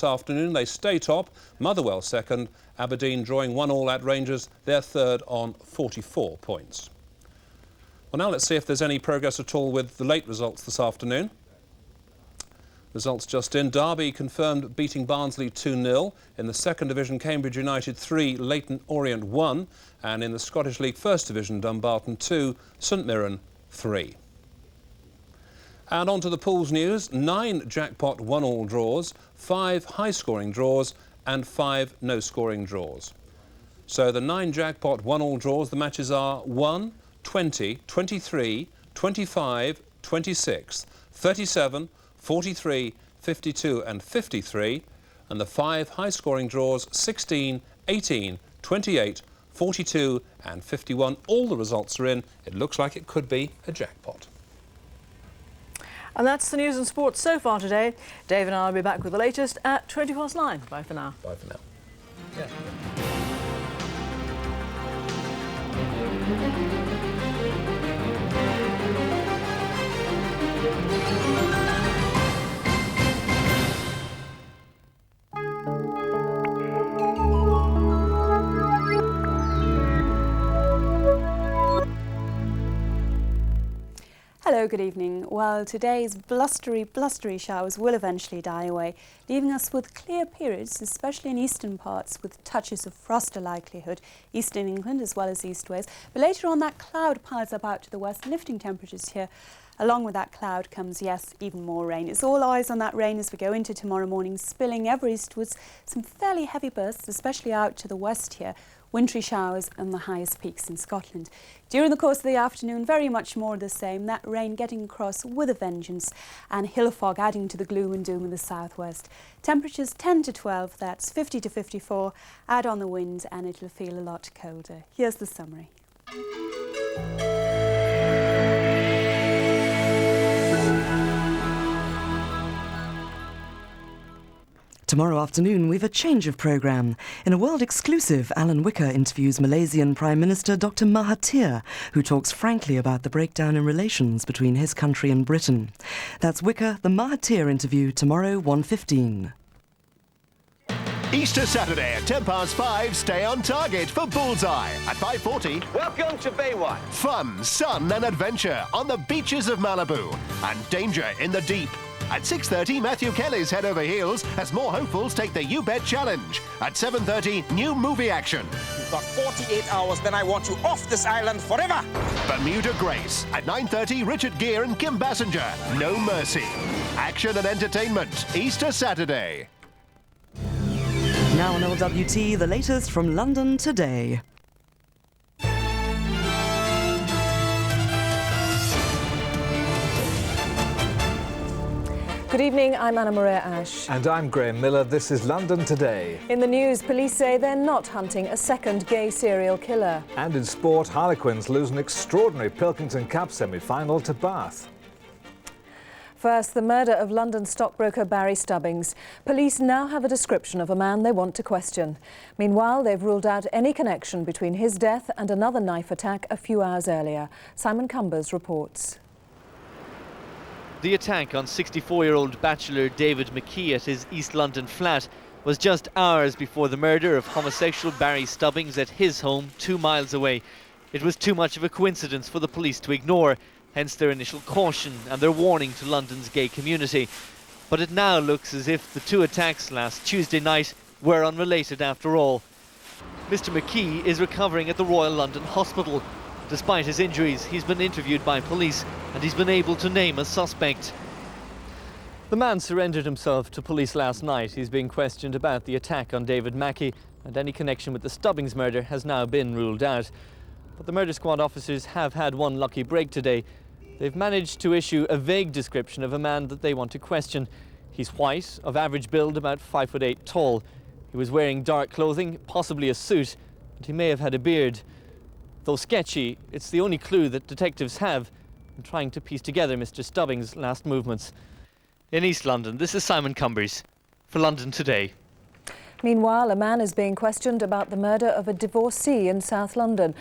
This afternoon they stay top, Motherwell second, Aberdeen drawing 1-1 at Rangers, they're third on 44 points. Well, now let's see if there's any progress at all with the late results this afternoon. Results just in. Derby confirmed beating Barnsley 2-0. In the second division, Cambridge United 3, Leyton Orient 1. And in the Scottish League First Division, Dumbarton 2, St Mirren 3. And on to the pools news. 9 jackpot 1-all draws, 5 high-scoring draws and 5 no-scoring draws. So the 9 jackpot 1-all draws, the matches are 1, 20, 23, 25, 26, 37, 43, 52 and 53. And the 5 high-scoring draws, 16, 18, 28, 42 and 51. All the results are in. It looks like it could be a jackpot. And that's the news and sports so far today. Dave and I will be back with the latest at 9:20. Bye for now. Bye for now. Yeah. Hello, good evening. Well, today's blustery showers will eventually die away, leaving us with clear periods, especially in eastern parts, with touches of frost a likelihood, eastern England as well as East Wales. But later on, that cloud piles up out to the west, lifting temperatures here. Along with that cloud comes, yes, even more rain. It's all eyes on that rain as we go into tomorrow morning, spilling ever eastwards. Some fairly heavy bursts, especially out to the west here. Wintry showers and the highest peaks in Scotland. During the course of the afternoon, very much more of the same. That rain getting across with a vengeance and hill fog adding to the gloom and doom in the southwest. Temperatures 10 to 12, that's 50 to 54. Add on the wind and it'll feel a lot colder. Here's the summary. Tomorrow afternoon, we've a change of programme. In a world exclusive, Alan WHICKER interviews Malaysian Prime Minister Dr. Mahathir, who talks frankly about the breakdown in relations between his country and Britain. That's WHICKER, the Mahathir interview, tomorrow, 1:15. Easter Saturday at 5:10, stay on target for Bullseye at 5:40. Welcome to Baywatch. Fun, sun and adventure on the beaches of Malibu and danger in the deep. At 6:30, Matthew Kelly's Head Over Heels as more hopefuls take the You Bet Challenge. At 7:30, new movie action. You've got 48 hours, then I want you off this island forever. Bermuda Grace. At 9:30, Richard Gere and Kim Basinger. No Mercy. Action and entertainment. Easter Saturday. Now on LWT, the latest from London today. Good evening, I'm Anna Maria Ash. And I'm Graham Miller. This is London Today. In the news, police say they're not hunting a second gay serial killer. And in sport, Harlequins lose an extraordinary Pilkington Cup semi-final to Bath. First, the murder of London stockbroker Barry Stubbings. Police now have a description of a man they want to question. Meanwhile, they've ruled out any connection between his death and another knife attack a few hours earlier. Simon Cumbers reports. The attack on 64-year-old bachelor David McKee at his East London flat was just hours before the murder of homosexual Barry Stubbings at his home 2 miles away. It was too much of a coincidence for the police to ignore, hence their initial caution and their warning to London's gay community. But it now looks as if the 2 attacks last Tuesday night were unrelated after all. Mr. McKee is recovering at the Royal London Hospital. Despite his injuries, he's been interviewed by police and he's been able to name a suspect. The man surrendered himself to police last night. He's being questioned about the attack on David Mackey, and any connection with the Stubbings murder has now been ruled out. But the murder squad officers have had one lucky break today. They've managed to issue a vague description of a man that they want to question. He's white, of average build, about 5'8" tall. He was wearing dark clothing, possibly a suit, and he may have had a beard. Though sketchy, it's the only clue that detectives have in trying to piece together Mr. Stubbings' last movements. In East London, this is Simon Cumbers for London Today. Meanwhile, a man is being questioned about the murder of a divorcee in South London.